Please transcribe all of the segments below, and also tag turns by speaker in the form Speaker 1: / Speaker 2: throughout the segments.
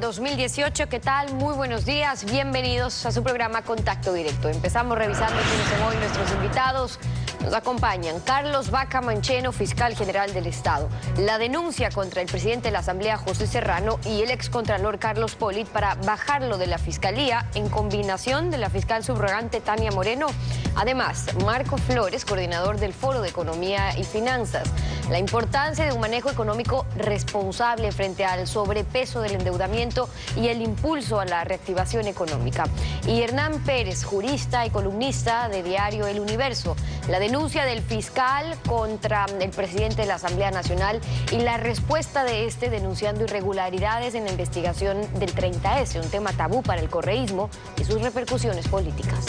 Speaker 1: 2018. ¿Qué tal? Muy buenos días. Bienvenidos a su programa Contacto Directo. Empezamos revisando quiénes son hoy nuestros invitados. Nos acompañan Carlos Vaca Mancheno, fiscal general del Estado. La denuncia contra el presidente de la Asamblea, José Serrano, y el excontralor Carlos Polit para bajarlo de la Fiscalía en combinación de la fiscal subrogante Tania Moreno. Además, Marco Flores, coordinador del Foro de Economía y Finanzas. La importancia de un manejo económico responsable frente al sobrepeso del endeudamiento y el impulso a la reactivación económica. Y Hernán Pérez, jurista y columnista de diario El Universo. La denuncia del fiscal contra el presidente de la Asamblea Nacional y la respuesta de este denunciando irregularidades en la investigación del 30S, un tema tabú para el correísmo y sus repercusiones políticas.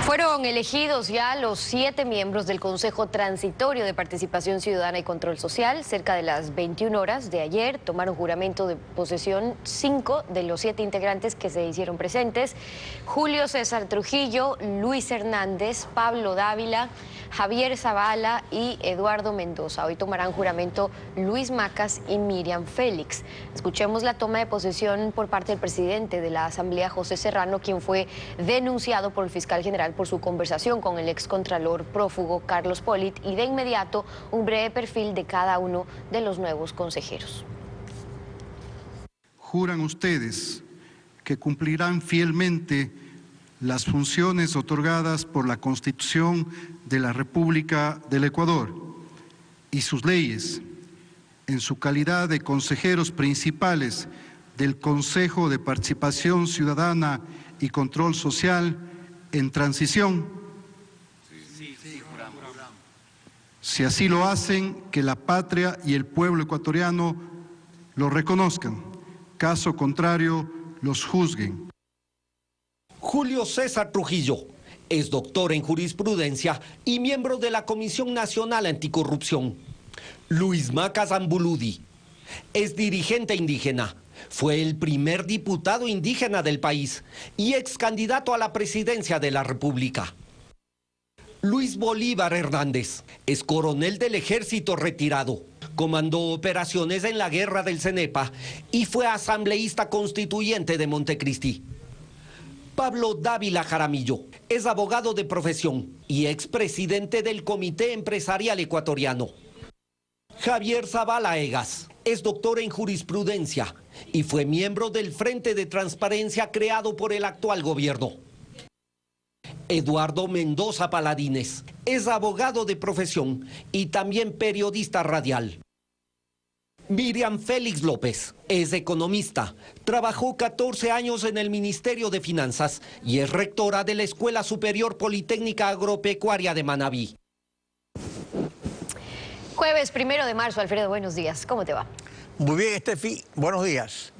Speaker 1: Fueron elegidos ya los 7 miembros del Consejo Transitorio de Participación Ciudadana y Control Social. Cerca de las 21 horas de ayer tomaron juramento de posesión 5 de los 7 integrantes que se hicieron presentes: Julio César Trujillo, Luis Hernández, Pablo Dávila, Javier Zavala y Eduardo Mendoza. Hoy tomarán juramento Luis Macas y Miriam Félix. Escuchemos la toma de posesión por parte del presidente de la Asamblea, José Serrano, quien fue denunciado por el fiscal general por su conversación con el excontralor prófugo Carlos Polit, y de inmediato un breve perfil de cada uno de los nuevos consejeros.
Speaker 2: Juran ustedes que cumplirán fielmente las funciones otorgadas por la Constitución de la República del Ecuador y sus leyes en su calidad de consejeros principales del Consejo de Participación Ciudadana y Control Social en transición.
Speaker 3: Sí, juramos.
Speaker 2: Si así lo hacen, que la patria y el pueblo ecuatoriano lo reconozcan. Caso contrario, los juzguen.
Speaker 4: Julio César Trujillo es doctor en jurisprudencia y miembro de la Comisión Nacional Anticorrupción. Luis Macas Ambuludi es dirigente indígena. Fue el primer diputado indígena del país y ex candidato a la presidencia de la República. Luis Bolívar Hernández es coronel del ejército retirado. Comandó operaciones en la guerra del Cenepa y fue asambleísta constituyente de Montecristi. Pablo Dávila Jaramillo es abogado de profesión y expresidente del Comité Empresarial Ecuatoriano. Javier Zavala Egas es doctor en jurisprudencia y fue miembro del Frente de Transparencia creado por el actual gobierno. Eduardo Mendoza Paladines es abogado de profesión y también periodista radial. Miriam Félix López es economista, trabajó 14 años en el Ministerio de Finanzas y es rectora de la Escuela Superior Politécnica Agropecuaria de Manabí.
Speaker 1: Jueves 1 de marzo, Alfredo, buenos días. ¿Cómo te va?
Speaker 5: Muy bien, Estefi. Buenos días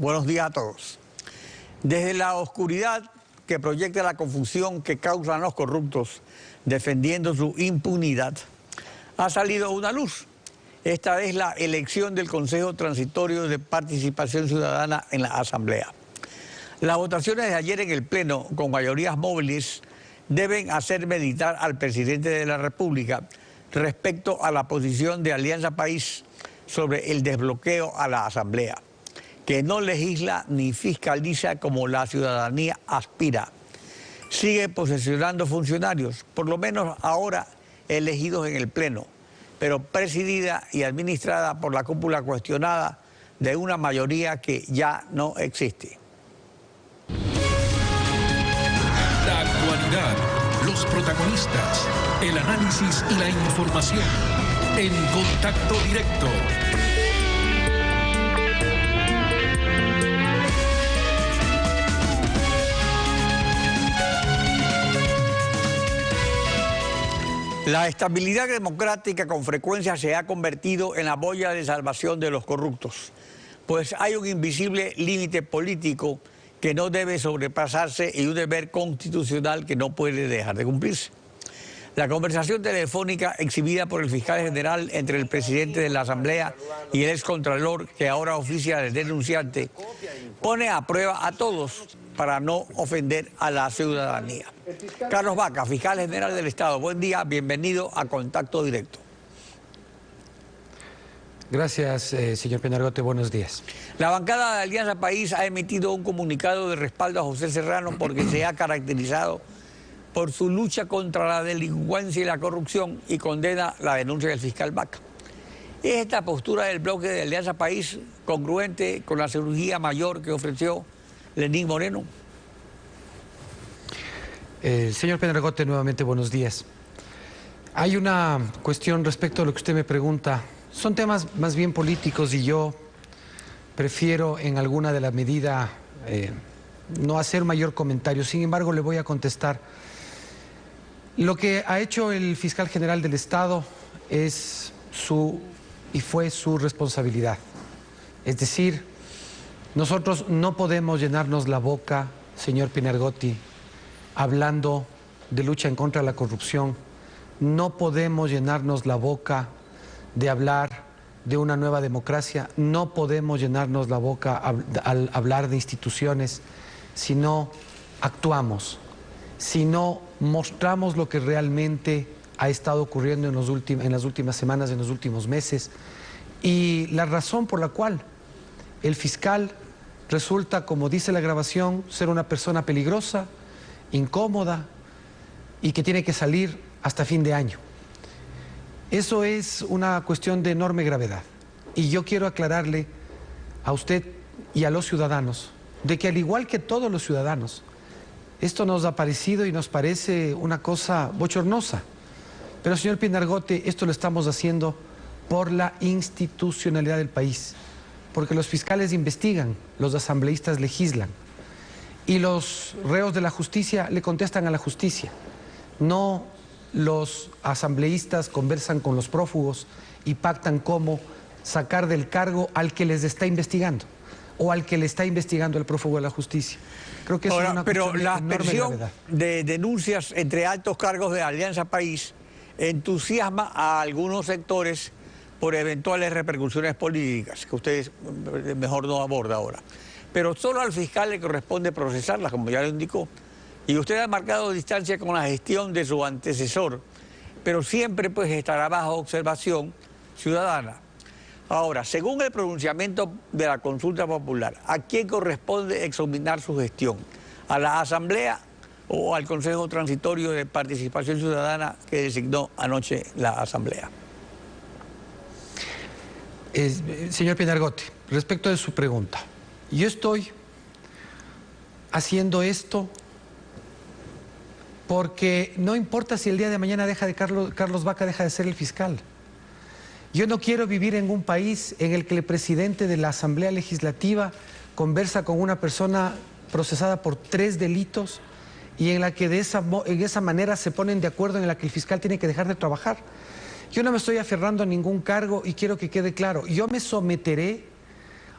Speaker 5: a todos. Desde la oscuridad que proyecta la confusión que causan los corruptos defendiendo su impunidad, ha salido una luz. Esta es la elección del Consejo Transitorio de Participación Ciudadana en la Asamblea. Las votaciones de ayer en el Pleno, con mayorías móviles, deben hacer meditar al presidente de la República respecto a la posición de Alianza País sobre el desbloqueo a la Asamblea, que no legisla ni fiscaliza como la ciudadanía aspira. Sigue posesionando funcionarios, por lo menos ahora elegidos en el Pleno, pero presidida y administrada por la cúpula cuestionada de una mayoría que ya no existe.
Speaker 6: La actualidad, los protagonistas, el análisis y la información en Contacto Directo.
Speaker 5: La estabilidad democrática con frecuencia se ha convertido en la boya de salvación de los corruptos, pues hay un invisible límite político que no debe sobrepasarse y un deber constitucional que no puede dejar de cumplirse. La conversación telefónica exhibida por el fiscal general entre el presidente de la Asamblea y el excontralor, que ahora oficia de denunciante, pone a prueba a todos para no ofender a la ciudadanía. Carlos Vaca, fiscal general del Estado, buen día, bienvenido a Contacto Directo.
Speaker 7: Gracias, señor Pinargote. Buenos días.
Speaker 5: La bancada de Alianza País ha emitido un comunicado de respaldo a José Serrano porque se ha caracterizado por su lucha contra la delincuencia y la corrupción y condena la denuncia del fiscal Vaca. ¿Es esta postura del bloque de Alianza País congruente con la cirugía mayor que ofreció Lenín Moreno?
Speaker 7: Señor Pinargote, nuevamente buenos días. Hay una cuestión respecto a lo que usted me pregunta. Son temas más bien políticos y yo prefiero en alguna de la medida no hacer mayor comentario. Sin embargo, le voy a contestar. Lo que ha hecho el fiscal general del Estado es fue su responsabilidad. Es decir, nosotros no podemos llenarnos la boca, señor Pinargote, hablando de lucha en contra de la corrupción. No podemos llenarnos la boca de hablar de una nueva democracia. No podemos llenarnos la boca al hablar de instituciones si no actuamos, si no mostramos lo que realmente ha estado ocurriendo en las últimas semanas, en los últimos meses. Y la razón por la cual el fiscal resulta, como dice la grabación, ser una persona peligrosa, incómoda y que tiene que salir hasta fin de año. Eso es una cuestión de enorme gravedad. Y yo quiero aclararle a usted y a los ciudadanos de que al igual que todos los ciudadanos, esto nos ha parecido y nos parece una cosa bochornosa. Pero, señor Pinargote, esto lo estamos haciendo por la institucionalidad del país, porque los fiscales investigan, los asambleístas legislan y los reos de la justicia le contestan a la justicia. No los asambleístas conversan con los prófugos y pactan cómo sacar del cargo al que les está investigando o al que le está investigando el prófugo de la justicia. Creo que eso es una
Speaker 5: pero
Speaker 7: cuestión
Speaker 5: la
Speaker 7: de enorme
Speaker 5: aspersión
Speaker 7: gravedad.
Speaker 5: de denuncias entre altos cargos de Alianza País entusiasma a algunos sectores por eventuales repercusiones políticas, que usted mejor no aborda ahora. Pero solo al fiscal le corresponde procesarlas, como ya lo indicó. Y usted ha marcado distancia con la gestión de su antecesor, pero siempre pues estará bajo observación ciudadana. Ahora, según el pronunciamiento de la consulta popular, ¿a quién corresponde examinar su gestión? ¿A la Asamblea o al Consejo Transitorio de Participación Ciudadana que designó anoche la Asamblea?
Speaker 7: Señor Pinargote, respecto de su pregunta, yo estoy haciendo esto porque no importa si el día de mañana Carlos Vaca deja de ser el fiscal. Yo no quiero vivir en un país en el que el presidente de la Asamblea Legislativa conversa con una persona procesada por 3 delitos y en la que en esa manera se ponen de acuerdo en la que el fiscal tiene que dejar de trabajar. Yo no me estoy aferrando a ningún cargo y quiero que quede claro, yo me someteré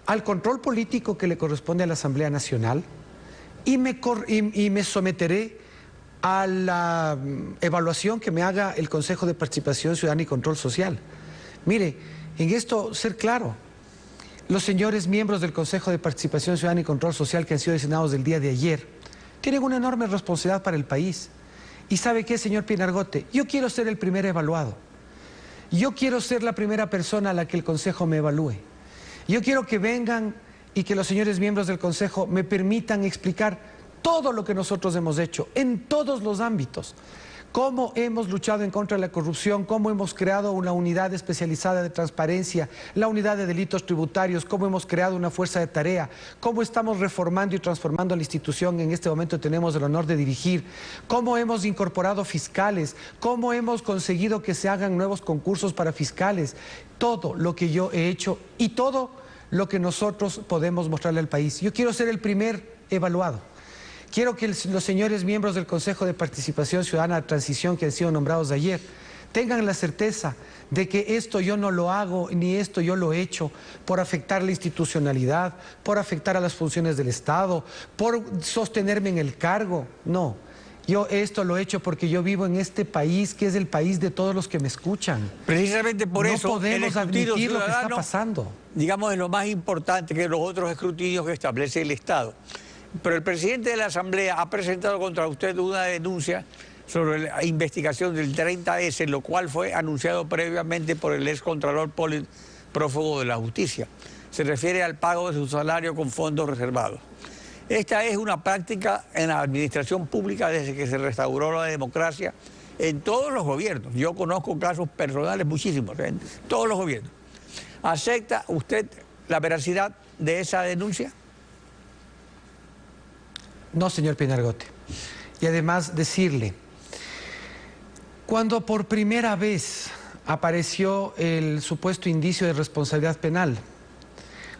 Speaker 7: al control político que le corresponde a la Asamblea Nacional y me someteré a la evaluación que me haga el Consejo de Participación Ciudadana y Control Social. Mire, en esto ser claro, los señores miembros del Consejo de Participación Ciudadana y Control Social que han sido designados el día de ayer tienen una enorme responsabilidad para el país. ¿Y sabe qué, señor Pinargote? Yo quiero ser el primer evaluado. Yo quiero ser la primera persona a la que el Consejo me evalúe. Yo quiero que vengan y que los señores miembros del Consejo me permitan explicar todo lo que nosotros hemos hecho, en todos los ámbitos. Cómo hemos luchado en contra de la corrupción, cómo hemos creado una unidad especializada de transparencia, la unidad de delitos tributarios, cómo hemos creado una fuerza de tarea, cómo estamos reformando y transformando la institución que en este momento tenemos el honor de dirigir, cómo hemos incorporado fiscales, cómo hemos conseguido que se hagan nuevos concursos para fiscales, todo lo que yo he hecho y todo lo que nosotros podemos mostrarle al país. Yo quiero ser el primer evaluado. Quiero que los señores miembros del Consejo de Participación Ciudadana de Transición que han sido nombrados ayer tengan la certeza de que esto yo no lo hago, ni esto yo lo he hecho por afectar la institucionalidad, por afectar a las funciones del Estado, por sostenerme en el cargo. No, yo esto lo he hecho porque yo vivo en este país que es el país de todos los que me escuchan.
Speaker 5: Precisamente por eso
Speaker 7: no podemos admitir lo que está pasando.
Speaker 5: Digamos, es lo más importante que los otros escrutinios que establece el Estado. Pero el presidente de la Asamblea ha presentado contra usted una denuncia sobre la investigación del 30S, lo cual fue anunciado previamente por el excontralor prófugo de la justicia. Se refiere al pago de su salario con fondos reservados. Esta es una práctica en la administración pública desde que se restauró la democracia en todos los gobiernos. Yo conozco casos personales muchísimos, en todos los gobiernos. ¿Acepta usted la veracidad de esa denuncia?
Speaker 7: No, señor Pinargote. Y además decirle, cuando por primera vez apareció el supuesto indicio de responsabilidad penal,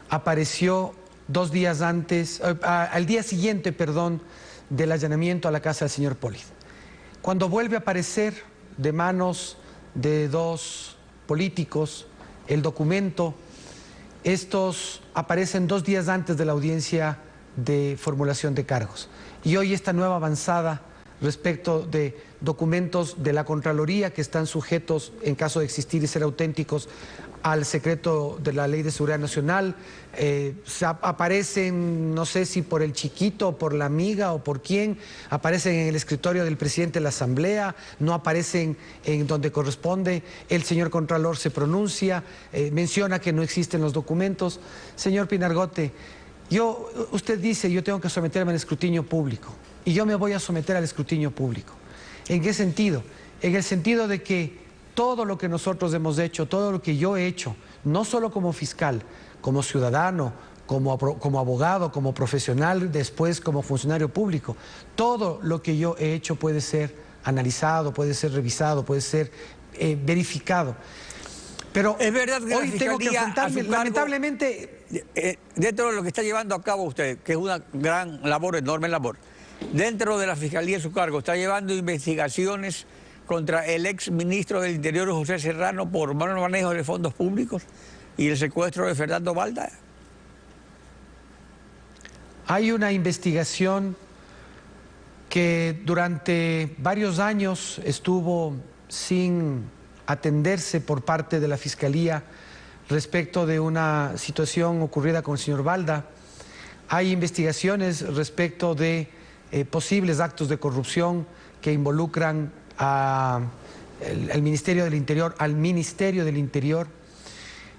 Speaker 7: apareció 2 días antes, al día siguiente, perdón, del allanamiento a la casa del señor Polid. Cuando vuelve a aparecer de manos de 2 políticos el documento, estos aparecen 2 días antes de la audiencia de formulación de cargos. Y hoy esta nueva avanzada respecto de documentos de la Contraloría que están sujetos, en caso de existir y ser auténticos, al secreto de la Ley de Seguridad Nacional, aparecen, no sé si por el chiquito, o por la amiga o por quién, aparecen en el escritorio del presidente de la Asamblea, no aparecen en donde corresponde, el señor Contralor se pronuncia, menciona que no existen los documentos. Señor Pinargote, usted dice, yo tengo que someterme al escrutinio público, y yo me voy a someter al escrutinio público. ¿En qué sentido? En el sentido de que todo lo que nosotros hemos hecho, todo lo que yo he hecho, no solo como fiscal, como ciudadano, como abogado, como profesional, después como funcionario público, todo lo que yo he hecho puede ser analizado, puede ser revisado, puede ser verificado. Pero
Speaker 5: es verdad que
Speaker 7: hoy tengo que enfrentarme, lamentablemente...
Speaker 5: Dentro de lo que está llevando a cabo usted, que es una gran labor, enorme labor, dentro de la Fiscalía de su cargo, está llevando investigaciones contra el ex ministro del Interior, José Serrano, por mal manejo de fondos públicos y el secuestro de Fernando Balda.
Speaker 7: Hay una investigación que durante varios años estuvo sin atenderse por parte de la Fiscalía respecto de una situación ocurrida con el señor Balda. Hay investigaciones respecto de posibles actos de corrupción que involucran al Ministerio del Interior,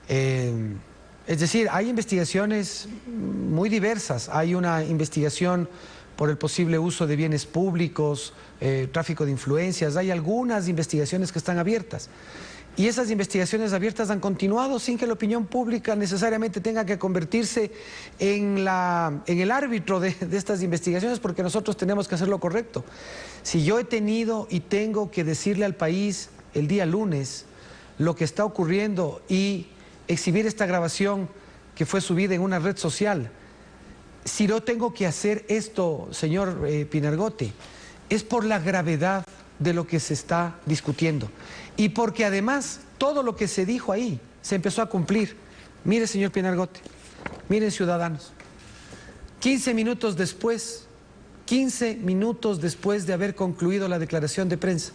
Speaker 7: es decir, hay investigaciones muy diversas. Hay una investigación por el posible uso de bienes públicos, tráfico de influencias. Hay algunas investigaciones que están abiertas. Y esas investigaciones abiertas han continuado sin que la opinión pública necesariamente tenga que convertirse en el árbitro de estas investigaciones, porque nosotros tenemos que hacer lo correcto. Si yo he tenido y tengo que decirle al país el día lunes lo que está ocurriendo y exhibir esta grabación que fue subida en una red social, si yo tengo que hacer esto, señor Pinargote, es por la gravedad de lo que se está discutiendo. Y porque además todo lo que se dijo ahí se empezó a cumplir. Mire, señor Pinargote, miren, ciudadanos, 15 minutos después de haber concluido la declaración de prensa,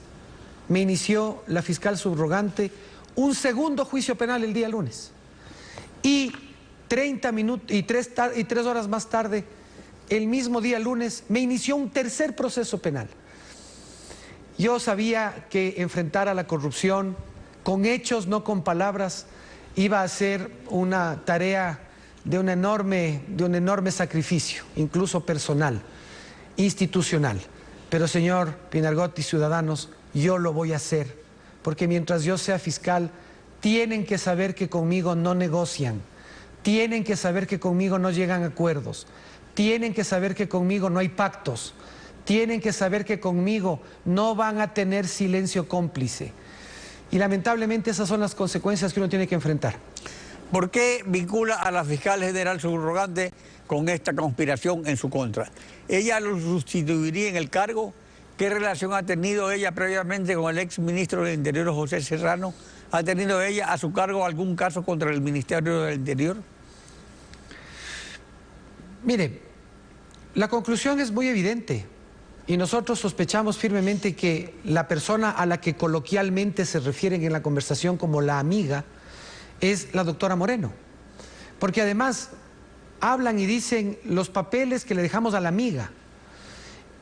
Speaker 7: me inició la fiscal subrogante un segundo juicio penal el día lunes. Y 3 horas más tarde, el mismo día lunes, me inició un tercer proceso penal. Yo sabía que enfrentar a la corrupción con hechos, no con palabras, iba a ser una tarea de un enorme sacrificio, incluso personal, institucional. Pero, señor Pinargote y ciudadanos, yo lo voy a hacer, porque mientras yo sea fiscal, tienen que saber que conmigo no negocian, tienen que saber que conmigo no llegan a acuerdos, tienen que saber que conmigo no hay pactos, tienen que saber que conmigo no van a tener silencio cómplice. Y lamentablemente esas son las consecuencias que uno tiene que enfrentar.
Speaker 5: ¿Por qué vincula a la fiscal general subrogante con esta conspiración en su contra? ¿Ella lo sustituiría en el cargo? ¿Qué relación ha tenido ella previamente con el ex ministro del Interior, José Serrano? ¿Ha tenido ella a su cargo algún caso contra el Ministerio del Interior?
Speaker 7: Mire, la conclusión es muy evidente. Y nosotros sospechamos firmemente que la persona a la que coloquialmente se refieren en la conversación como la amiga es la doctora Moreno. Porque además hablan y dicen los papeles que le dejamos a la amiga.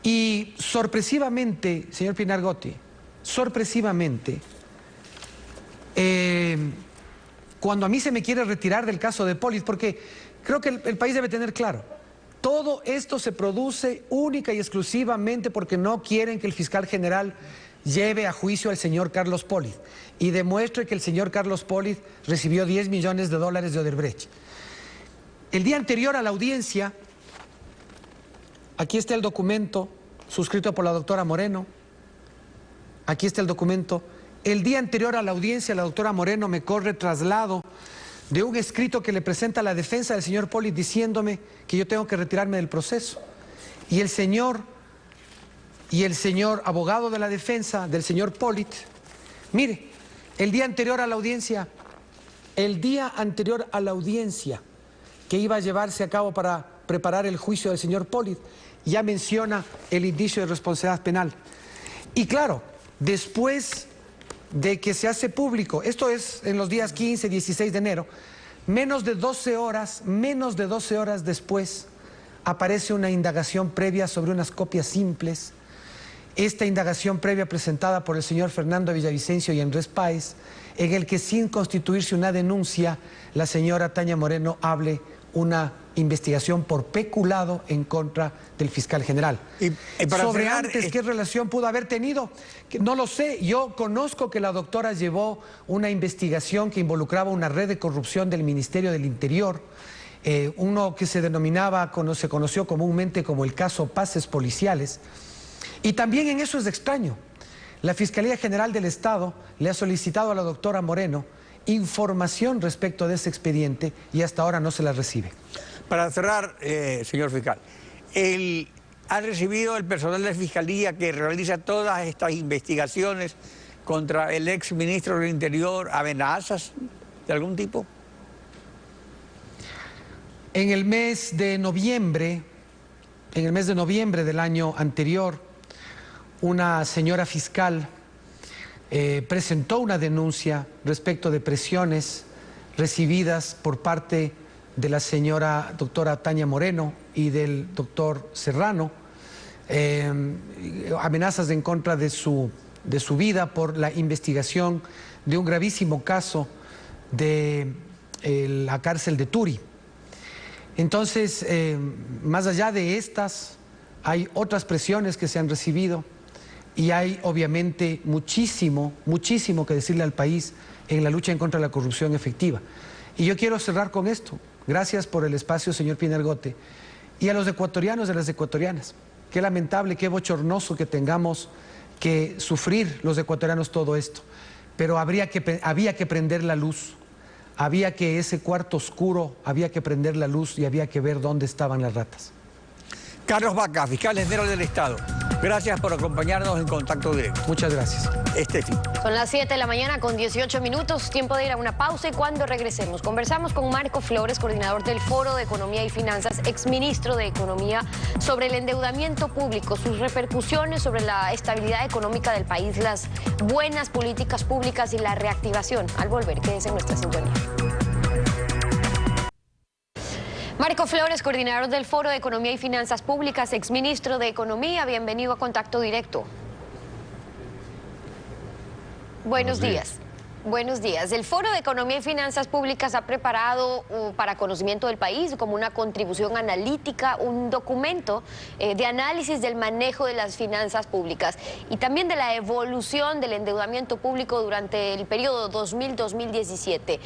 Speaker 7: Y sorpresivamente, señor Pinargote, cuando a mí se me quiere retirar del caso de Polis, porque creo que el país debe tener claro, todo esto se produce única y exclusivamente porque no quieren que el fiscal general lleve a juicio al señor Carlos Polis y demuestre que el señor Carlos Polis recibió 10 millones de dólares de Odebrecht. El día anterior a la audiencia, aquí está el documento suscrito por la doctora Moreno, aquí está el documento. El día anterior a la audiencia, la doctora Moreno me corre traslado de un escrito que le presenta la defensa del señor Polis diciéndome que yo tengo que retirarme del proceso. Y el señor abogado de la defensa del señor Polis, mire, el día anterior a la audiencia que iba a llevarse a cabo para preparar el juicio del señor Polis, ya menciona el indicio de responsabilidad penal. Y claro, después de que se hace público, esto es en los días 15, 16 de enero, menos de 12 horas después, aparece una indagación previa sobre unas copias simples. Esta indagación previa presentada por el señor Fernando Villavicencio y Andrés Páez, en el que sin constituirse una denuncia, la señora Tania Moreno hable una investigación por peculado en contra del fiscal general. Y para sobre cerrar, antes, ¿qué relación pudo haber tenido? No lo sé. Yo conozco que la doctora llevó una investigación que involucraba una red de corrupción del Ministerio del Interior, uno que se conoció comúnmente como el caso Pases Policiales. Y también en eso es extraño. La Fiscalía General del Estado le ha solicitado a la doctora Moreno información respecto de ese expediente y hasta ahora no se la recibe.
Speaker 5: Para cerrar, señor fiscal, ¿ha recibido el personal de Fiscalía que realiza todas estas investigaciones contra el ex ministro del Interior amenazas de algún tipo?
Speaker 7: En el mes de noviembre del año anterior, una señora fiscal presentó una denuncia respecto de presiones recibidas por parte de la señora doctora Tania Moreno y del doctor Serrano, amenazas en contra de su vida por la investigación de un gravísimo caso de la cárcel de Turi. Entonces, más allá de estas, hay otras presiones que se han recibido y hay obviamente muchísimo que decirle al país en la lucha en contra de la corrupción efectiva. Y yo quiero cerrar con esto. Gracias por el espacio, señor Pinergote. Y a los ecuatorianos y a las ecuatorianas. Qué lamentable, qué bochornoso que tengamos que sufrir los ecuatorianos todo esto. Pero había que prender la luz. Había que ese cuarto oscuro, había que prender la luz y había que ver dónde estaban las ratas.
Speaker 5: Carlos Vaca, fiscal general del Estado. Gracias por acompañarnos en Contacto Directo.
Speaker 7: Muchas gracias.
Speaker 1: Son las 7 de la mañana con 18 minutos, tiempo de ir a una pausa y cuando regresemos conversamos con Marco Flores, coordinador del Foro de Economía y Finanzas, exministro de Economía, sobre el endeudamiento público, sus repercusiones sobre la estabilidad económica del país, las buenas políticas públicas y la reactivación. Al volver, quédese en nuestra sintonía. Marco Flores, coordinador del Foro de Economía y Finanzas Públicas, exministro de Economía, bienvenido a Contacto Directo. Buenos días. Buenos días. El Foro de Economía y Finanzas Públicas ha preparado para conocimiento del país como una contribución analítica, un documento de análisis del manejo de las finanzas públicas y también de la evolución del endeudamiento público durante el periodo 2000-2017.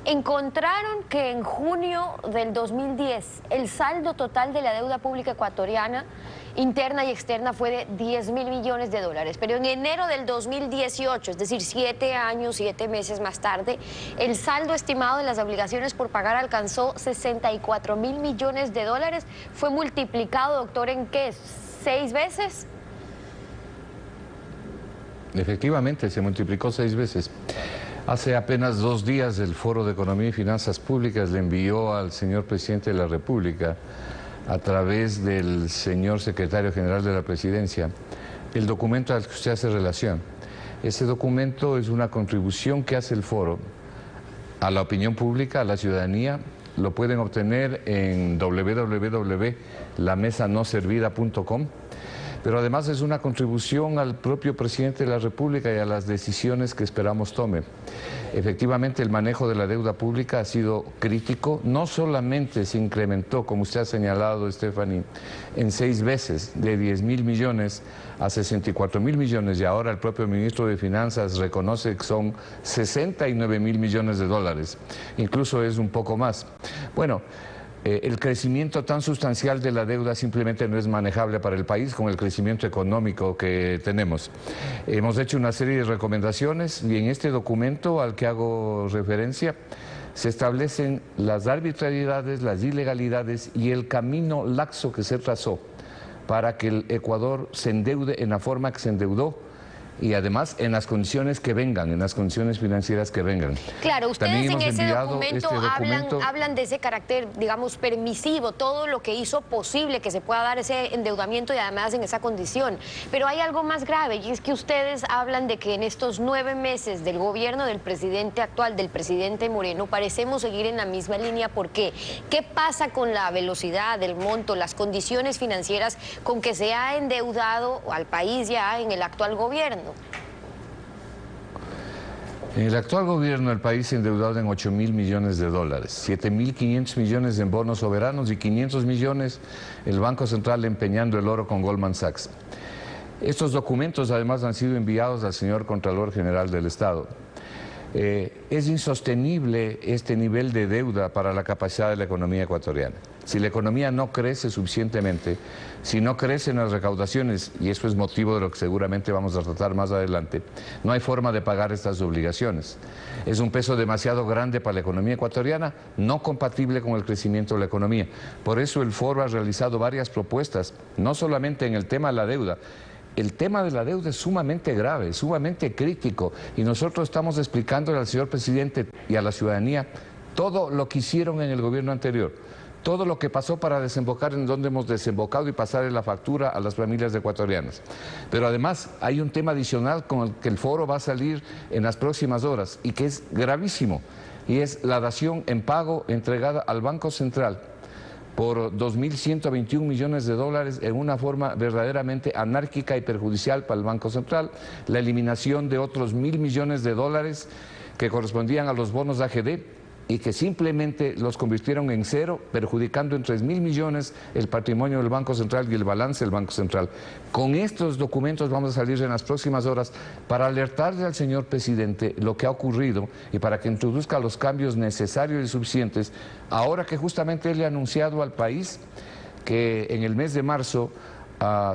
Speaker 1: Encontraron que en junio del 2010 el saldo total de la deuda pública ecuatoriana interna y externa fue de 10.000 millones de dólares, pero en enero del 2018, es decir, 7 años, 7 meses más tarde, el saldo estimado de las obligaciones por pagar alcanzó 64.000 millones de dólares. Fue multiplicado, doctor, ¿en qué? ¿6 veces?
Speaker 8: Efectivamente, se multiplicó 6 veces. Hace apenas 2 días el Foro de Economía y Finanzas Públicas le envió al señor presidente de la República, a través del señor secretario general de la Presidencia, el documento al que usted hace relación. Ese documento es una contribución que hace el foro a la opinión pública, a la ciudadanía. Lo pueden obtener en www.lamesanoservida.com. pero además es una contribución al propio presidente de la República y a las decisiones que esperamos tome. Efectivamente, el manejo de la deuda pública ha sido crítico. No solamente se incrementó, como usted ha señalado, Stephanie, en 6 veces, de 10.000 millones a 64.000 millones, y ahora el propio ministro de Finanzas reconoce que son 69.000 millones de dólares. Incluso es un poco más. Bueno, el crecimiento tan sustancial de la deuda simplemente no es manejable para el país con el crecimiento económico que tenemos. Hemos hecho una serie de recomendaciones y en este documento al que hago referencia se establecen las arbitrariedades, las ilegalidades y el camino laxo que se trazó para que el Ecuador se endeude en la forma que se endeudó y además en las condiciones que vengan, en las condiciones financieras que vengan.
Speaker 1: Claro, ustedes en ese documento,
Speaker 8: documento
Speaker 1: hablan de ese carácter, digamos, permisivo, todo lo que hizo posible que se pueda dar ese endeudamiento y además en esa condición. Pero hay algo más grave y es que ustedes hablan de que en estos 9 meses del gobierno del presidente actual, del presidente Moreno, parecemos seguir en la misma línea. ¿Por qué? ¿Qué pasa con la velocidad, el monto, las condiciones financieras con que se ha endeudado al país ya en el actual gobierno?
Speaker 8: En el actual gobierno el país se ha endeudado en 8.000 millones de dólares, 7.500 millones en bonos soberanos y 500 millones el Banco Central empeñando el oro con Goldman Sachs. Estos documentos además han sido enviados al señor Contralor General del Estado. Es insostenible este nivel de deuda para la capacidad de la economía ecuatoriana. Si la economía no crece suficientemente, si no crecen las recaudaciones, y eso es motivo de lo que seguramente vamos a tratar más adelante, no hay forma de pagar estas obligaciones. Es un peso demasiado grande para la economía ecuatoriana, no compatible con el crecimiento de la economía. Por eso el foro ha realizado varias propuestas, no solamente en el tema de la deuda. El tema de la deuda es sumamente grave, sumamente crítico, y nosotros estamos explicándole al señor presidente y a la ciudadanía todo lo que hicieron en el gobierno anterior, todo lo que pasó para desembocar en donde hemos desembocado y pasarle la factura a las familias ecuatorianas. Pero además hay un tema adicional con el que el foro va a salir en las próximas horas y que es gravísimo, y es la dación en pago entregada al Banco Central por 2.121 millones de dólares en una forma verdaderamente anárquica y perjudicial para el Banco Central, la eliminación de otros 1.000 millones de dólares que correspondían a los bonos AGD y que simplemente los convirtieron en cero, perjudicando en 3.000 millones el patrimonio del Banco Central y el balance del Banco Central. Con estos documentos vamos a salir en las próximas horas para alertarle al señor presidente lo que ha ocurrido y para que introduzca los cambios necesarios y suficientes, ahora que justamente él le ha anunciado al país que en el mes de marzo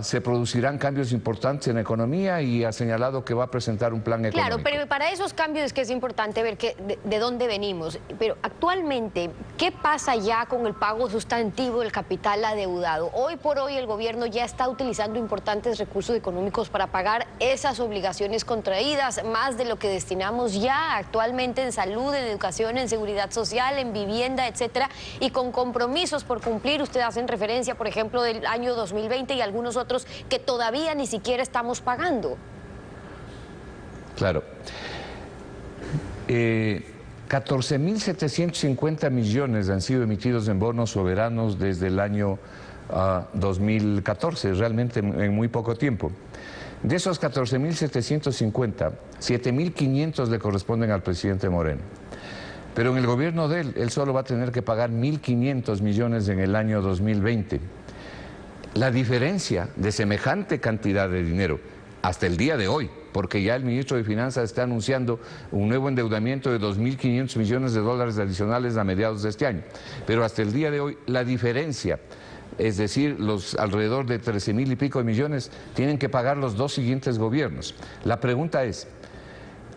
Speaker 8: se producirán cambios importantes en la economía y ha señalado que va a presentar un plan económico.
Speaker 1: Claro, pero para esos cambios es que es importante ver de dónde venimos. Pero actualmente, ¿qué pasa ya con el pago sustantivo del capital adeudado? Hoy por hoy el gobierno ya está utilizando importantes recursos económicos para pagar esas obligaciones contraídas, más de lo que destinamos ya actualmente en salud, en educación, en seguridad social, en vivienda, etcétera, y con compromisos por cumplir. Ustedes hacen referencia, por ejemplo, del año 2020 y algunos otros que todavía ni siquiera estamos pagando.
Speaker 8: Claro. 14.750 millones han sido emitidos en bonos soberanos desde el año 2014, realmente en muy poco tiempo. De esos 14.750, 7.500 le corresponden al presidente Moreno. Pero en el gobierno de él solo va a tener que pagar 1.500 millones en el año 2020. La diferencia de semejante cantidad de dinero hasta el día de hoy, porque ya el ministro de Finanzas está anunciando un nuevo endeudamiento de 2.500 millones de dólares adicionales a mediados de este año, pero hasta el día de hoy la diferencia, es decir, los alrededor de 13.000 y pico de millones, tienen que pagar los 2 siguientes gobiernos. La pregunta es,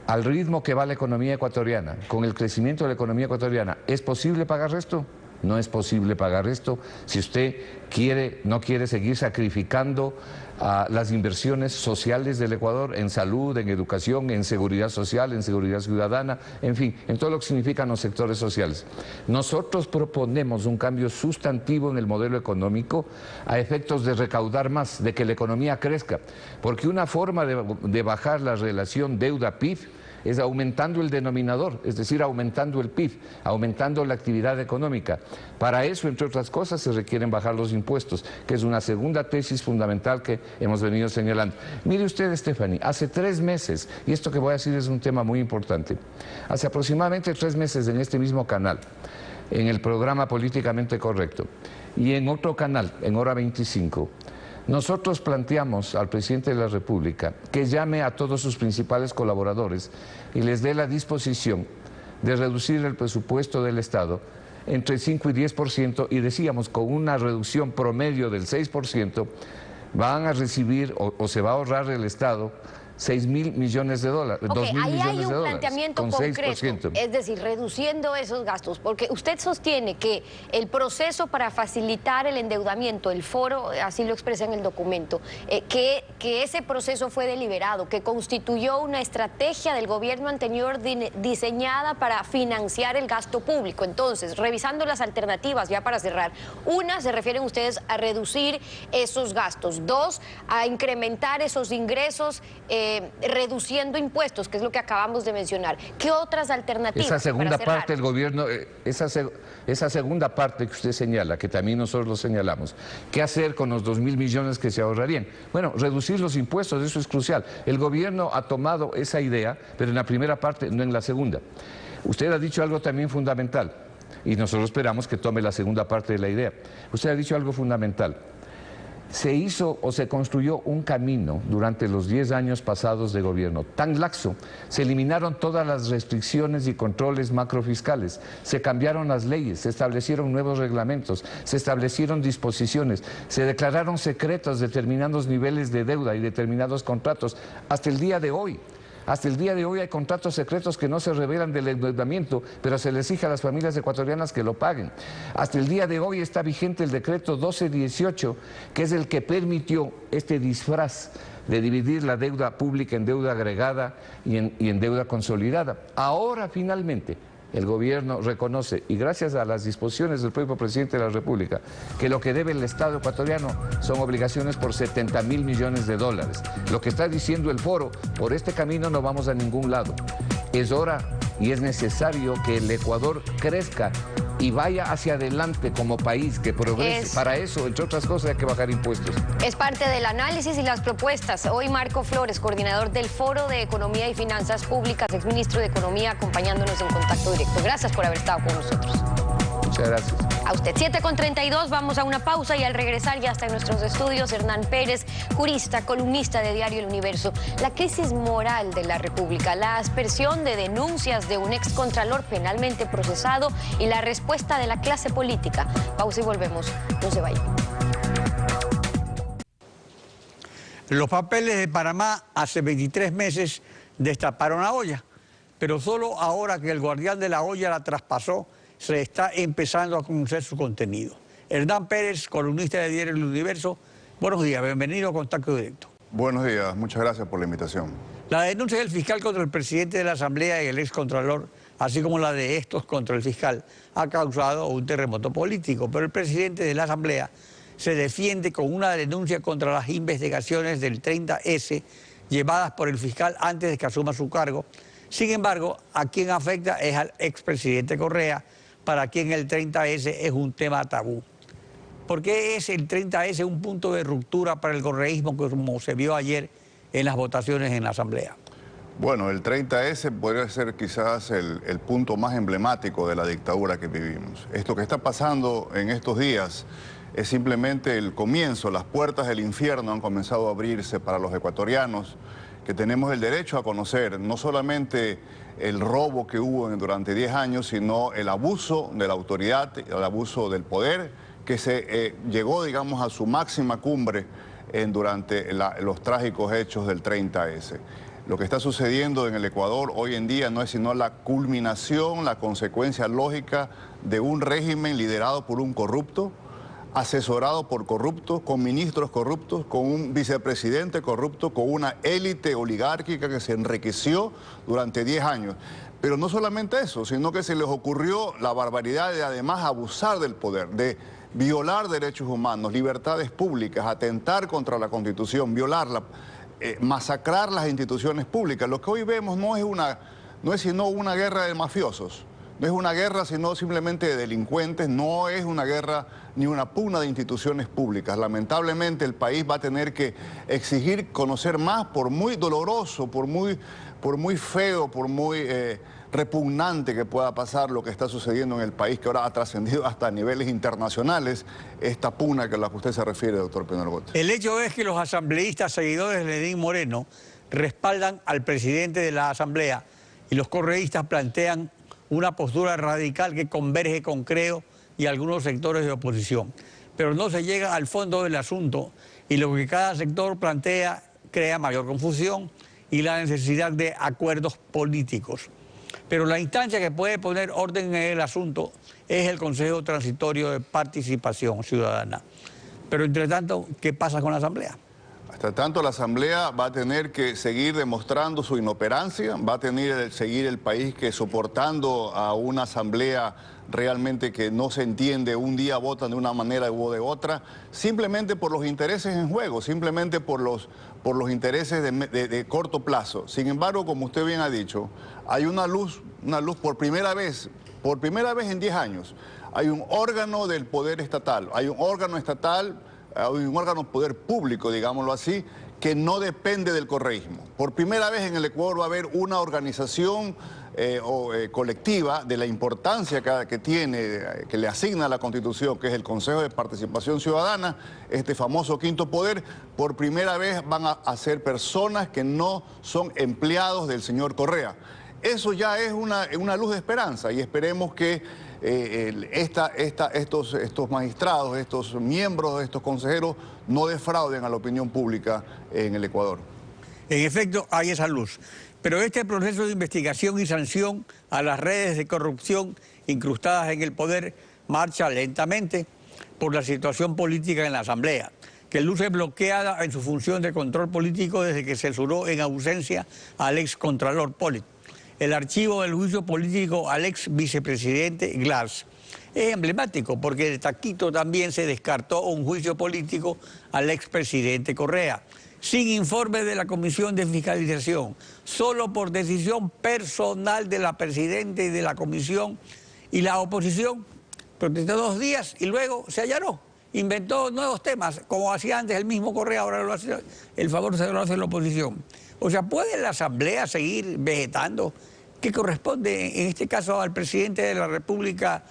Speaker 8: al ritmo que va la economía ecuatoriana, con el crecimiento de la economía ecuatoriana, ¿es posible pagar esto? No es posible pagar esto si usted no quiere seguir sacrificando las inversiones sociales del Ecuador en salud, en educación, en seguridad social, en seguridad ciudadana, en fin, en todo lo que significan los sectores sociales. Nosotros proponemos un cambio sustantivo en el modelo económico a efectos de recaudar más, de que la economía crezca, porque una forma de bajar la relación deuda-PIB es aumentando el denominador, es decir, aumentando el PIB, aumentando la actividad económica. Para eso, entre otras cosas, se requieren bajar los impuestos, que es una segunda tesis fundamental que hemos venido señalando. Mire usted, Stephanie, hace 3 meses, y esto que voy a decir es un tema muy importante, hace aproximadamente 3 meses en este mismo canal, en el programa Políticamente Correcto, y en otro canal, en Hora 25, nosotros planteamos al presidente de la República que llame a todos sus principales colaboradores y les dé la disposición de reducir el presupuesto del Estado entre 5 y 10%, y decíamos con una reducción promedio del 6%, van a recibir o se va a ahorrar el Estado 6.000 millones de dólares, 2.000 millones de dólares.
Speaker 1: Ahí hay un planteamiento
Speaker 8: con
Speaker 1: concreto,
Speaker 8: 6%.
Speaker 1: es decir, reduciendo esos gastos, porque usted sostiene que el proceso para facilitar el endeudamiento, el foro, así lo expresa en el documento, que ese proceso fue deliberado, que constituyó una estrategia del gobierno anterior diseñada para financiar el gasto público. Entonces, revisando las alternativas, ya para cerrar, una, se refieren ustedes a reducir esos gastos; 2, a incrementar esos ingresos, reduciendo impuestos, que es lo que acabamos de mencionar. ¿Qué otras alternativas?
Speaker 8: Esa segunda parte del gobierno, esa segunda parte que usted señala, que también nosotros lo señalamos, ¿qué hacer con los 2.000 millones que se ahorrarían? Bueno, reducir los impuestos, eso es crucial. El gobierno ha tomado esa idea, pero en la primera parte, no en la segunda. Usted ha dicho algo también fundamental, y nosotros esperamos que tome la segunda parte de la idea. Usted ha dicho algo fundamental. Se hizo o se construyó un camino durante los 10 años pasados de gobierno tan laxo, se eliminaron todas las restricciones y controles macrofiscales, se cambiaron las leyes, se establecieron nuevos reglamentos, se establecieron disposiciones, se declararon secretos determinados niveles de deuda y determinados contratos. Hasta el día de hoy hay contratos secretos que no se revelan del endeudamiento, pero se les exige a las familias ecuatorianas que lo paguen. Hasta el día de hoy está vigente el decreto 1218, que es el que permitió este disfraz de dividir la deuda pública en deuda agregada y en deuda consolidada. Ahora, finalmente, el gobierno reconoce, y gracias a las disposiciones del propio presidente de la República, que lo que debe el Estado ecuatoriano son obligaciones por 70.000 millones de dólares. Lo que está diciendo el foro, por este camino no vamos a ningún lado. Es hora y es necesario que el Ecuador crezca y vaya hacia adelante como país, que progrese. Para eso, entre otras cosas, hay que bajar impuestos.
Speaker 1: Es parte del análisis y las propuestas. Hoy Marco Flores, coordinador del Foro de Economía y Finanzas Públicas, exministro de Economía, acompañándonos en Contacto Directo. Gracias por haber estado con nosotros.
Speaker 8: Muchas gracias.
Speaker 1: A usted. 7:32, vamos a una pausa y al regresar ya está en nuestros estudios Hernán Pérez, jurista, columnista de Diario El Universo. La crisis moral de la República, la aspersión de denuncias de un excontralor penalmente procesado y la respuesta de la clase política. Pausa y volvemos. No se vayan.
Speaker 5: Los papeles de Panamá hace 23 meses destaparon la olla, pero solo ahora que el guardián de la olla la traspasó, se está empezando a conocer su contenido. Hernán Pérez, columnista de Diario El Universo, buenos días, bienvenido a Contacto Directo.
Speaker 9: Buenos días, muchas gracias por la invitación.
Speaker 5: La denuncia del fiscal contra el presidente de la Asamblea y el excontralor, así como la de estos contra el fiscal, ha causado un terremoto político, pero el presidente de la Asamblea se defiende con una denuncia contra las investigaciones del 30S llevadas por el fiscal antes de que asuma su cargo. Sin embargo, a quien afecta es al expresidente Correa, para quien el 30S es un tema tabú. ¿Por qué es el 30S un punto de ruptura para el correísmo, como se vio ayer en las votaciones en la Asamblea?
Speaker 9: Bueno, el 30S podría ser quizás el punto más emblemático de la dictadura que vivimos. Esto que está pasando en estos días es simplemente el comienzo. Las puertas del infierno han comenzado a abrirse para los ecuatorianos, que tenemos el derecho a conocer no solamente el robo que hubo durante 10 años, sino el abuso de la autoridad, el abuso del poder, que se llegó, digamos, a su máxima cumbre durante los trágicos hechos del 30S. Lo que está sucediendo en el Ecuador hoy en día no es sino la culminación, la consecuencia lógica de un régimen liderado por un corrupto, asesorado por corruptos, con ministros corruptos, con un vicepresidente corrupto, con una élite oligárquica que se enriqueció durante 10 años. Pero no solamente eso, sino que se les ocurrió la barbaridad de además abusar del poder, de violar derechos humanos, libertades públicas, atentar contra la Constitución, violarla, masacrar las instituciones públicas. Lo que hoy vemos no es sino una guerra de mafiosos. No es una guerra sino simplemente de delincuentes, no es una guerra ni una pugna de instituciones públicas. Lamentablemente el país va a tener que exigir conocer más, por muy doloroso, por muy feo, por muy repugnante que pueda pasar lo que está sucediendo en el país, que ahora ha trascendido hasta niveles internacionales, esta pugna a la que usted se refiere, doctor Penalgote.
Speaker 5: El hecho es que los asambleístas seguidores de Lenín Moreno respaldan al presidente de la Asamblea y los correístas plantean una postura radical que converge con Creo y algunos sectores de oposición. Pero no se llega al fondo del asunto y lo que cada sector plantea crea mayor confusión y la necesidad de acuerdos políticos. Pero la instancia que puede poner orden en el asunto es el Consejo Transitorio de Participación Ciudadana. Pero entre tanto, ¿qué pasa con la Asamblea?
Speaker 9: Hasta tanto, la Asamblea va a tener que seguir demostrando su inoperancia, va a tener que seguir el país que soportando a una Asamblea realmente que no se entiende, un día votan de una manera o de otra, simplemente por los intereses en juego, simplemente por los intereses de corto plazo. Sin embargo, como usted bien ha dicho, hay una luz por primera vez en 10 años, hay un órgano del poder estatal, hay un órgano estatal, hay un órgano de poder público, digámoslo así, que no depende del correísmo. Por primera vez en el Ecuador va a haber una organización colectiva de la importancia que tiene, que le asigna la Constitución, que es el Consejo de Participación Ciudadana, este famoso quinto poder. Por primera vez van a ser personas que no son empleados del señor Correa. Eso ya es una luz de esperanza y esperemos que estos magistrados, estos miembros, estos consejeros no defrauden a la opinión pública en el Ecuador.
Speaker 5: En efecto, hay esa luz. Pero este proceso de investigación y sanción a las redes de corrupción incrustadas en el poder marcha lentamente por la situación política en la Asamblea, que luce bloqueada en su función de control político desde que censuró en ausencia al excontralor Pollitt. El archivo del juicio político al ex vicepresidente Glass es emblemático porque de taquito también se descartó un juicio político al expresidente Correa, sin informe de la Comisión de Fiscalización, solo por decisión personal de la presidenta y de la comisión, y la oposición protestó 2 días y luego se allanó, inventó nuevos temas, como hacía antes el mismo Correa, ahora lo hace, el favor se lo hace la oposición. O sea, ¿puede la Asamblea seguir vegetando? ¿Qué corresponde en este caso al presidente de la República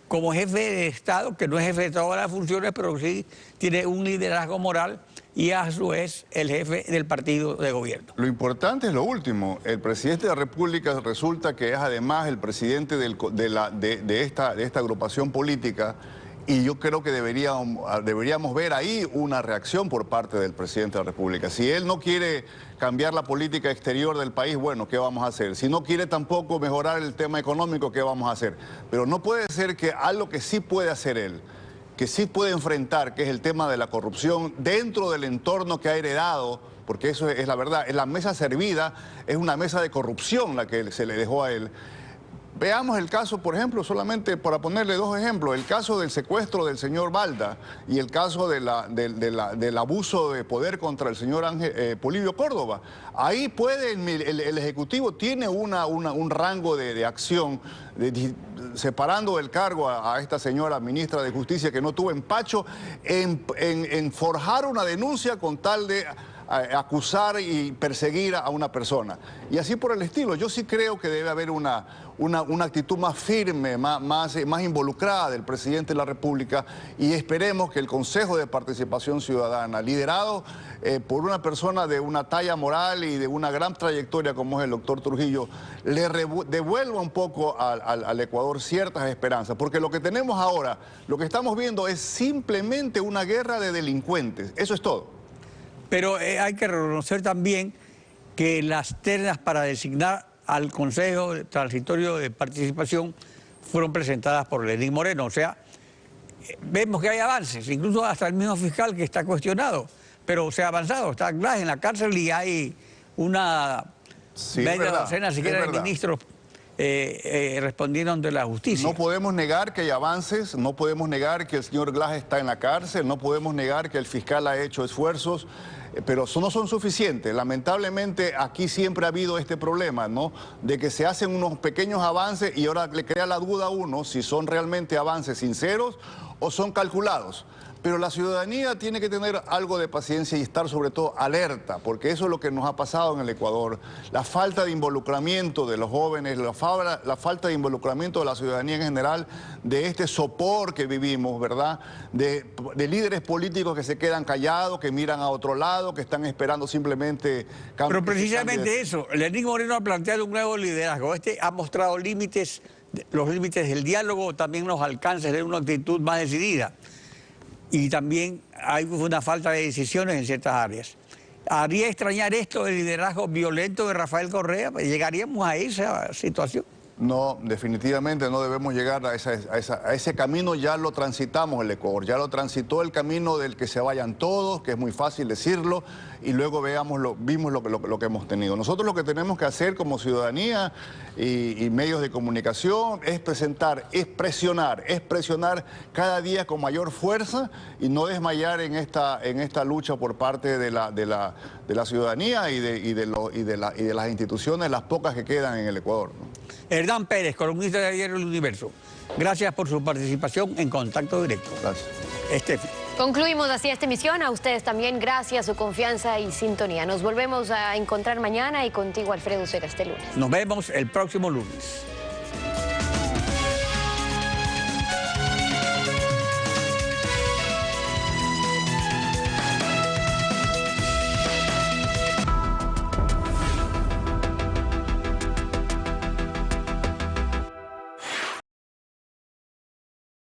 Speaker 5: como jefe de Estado, que no es jefe de todas las funciones, pero sí tiene un liderazgo moral y a su vez el jefe del partido de gobierno? Lo
Speaker 9: importante es lo último. El presidente de la República resulta que es además el presidente de esta agrupación política. Y yo creo que deberíamos ver ahí una reacción por parte del presidente de la República. Si él no quiere cambiar la política exterior del país, bueno, ¿qué vamos a hacer? Si no quiere tampoco mejorar el tema económico, ¿qué vamos a hacer? Pero no puede ser que algo que sí puede hacer él, que sí puede enfrentar, que es el tema de la corrupción dentro del entorno que ha heredado, porque eso es la verdad, la mesa servida es una mesa de corrupción la que se le dejó a él. Veamos el caso, por ejemplo, solamente para ponerle 2 ejemplos, el caso del secuestro del señor Balda y el caso del abuso de poder contra el señor Polibio Córdoba. Ahí puede, el Ejecutivo tiene un rango de acción, separando del cargo a esta señora ministra de Justicia que no tuvo empacho en forjar una denuncia con tal de acusar y perseguir a una persona. Y así por el estilo. Yo sí creo que debe haber una actitud más firme, más involucrada del presidente de la República, y esperemos que el Consejo de Participación Ciudadana, liderado por una persona de una talla moral y de una gran trayectoria como es el doctor Trujillo, le devuelva un poco al Ecuador ciertas esperanzas, porque lo que tenemos ahora, lo que estamos viendo es simplemente una guerra de delincuentes, eso es todo.
Speaker 5: Pero hay que reconocer también que las ternas para designar al Consejo Transitorio de Participación fueron presentadas por Lenín Moreno. O sea, vemos que hay avances, incluso hasta el mismo fiscal que está cuestionado. Pero se ha avanzado, está en la cárcel y hay una media docena siquiera de ministros respondiendo ante la justicia.
Speaker 9: No podemos negar que hay avances, no podemos negar que el señor Glass está en la cárcel, no podemos negar que el fiscal ha hecho esfuerzos, pero no son suficientes. Lamentablemente aquí siempre ha habido este problema, ¿no? De que se hacen unos pequeños avances y ahora le crea la duda a uno si son realmente avances sinceros o son calculados. Pero la ciudadanía tiene que tener algo de paciencia y estar sobre todo alerta, porque eso es lo que nos ha pasado en el Ecuador. La falta de involucramiento de los jóvenes, la falta de involucramiento de la ciudadanía en general, de este sopor que vivimos, ¿verdad? De líderes políticos que se quedan callados, que miran a otro lado, que están esperando simplemente...
Speaker 5: Pero precisamente eso, Lenín Moreno ha planteado un nuevo liderazgo. Este ha mostrado límites, los límites del diálogo, también los alcances de una actitud más decidida. Y también hay una falta de decisiones en ciertas áreas. ¿Haría extrañar esto el liderazgo violento de Rafael Correa? ¿Llegaríamos a esa situación?
Speaker 9: No, definitivamente no debemos llegar a ese camino. Ya lo transitamos el Ecuador, ya lo transitó el camino del que se vayan todos, que es muy fácil decirlo, y luego vimos lo que hemos tenido. Nosotros lo que tenemos que hacer como ciudadanía y medios de comunicación es presionar cada día con mayor fuerza y no desmayar en esta lucha por parte de la ciudadanía y de las instituciones, las pocas que quedan en el Ecuador, ¿no?
Speaker 5: Hernán Pérez, columnista de Diario El Universo. Gracias por su participación en Contacto Directo.
Speaker 9: Gracias.
Speaker 5: Estefi.
Speaker 1: Concluimos así esta emisión. A ustedes también gracias, su confianza y sintonía. Nos volvemos a encontrar mañana y contigo, Alfredo Uceda, este lunes.
Speaker 5: Nos vemos el próximo lunes.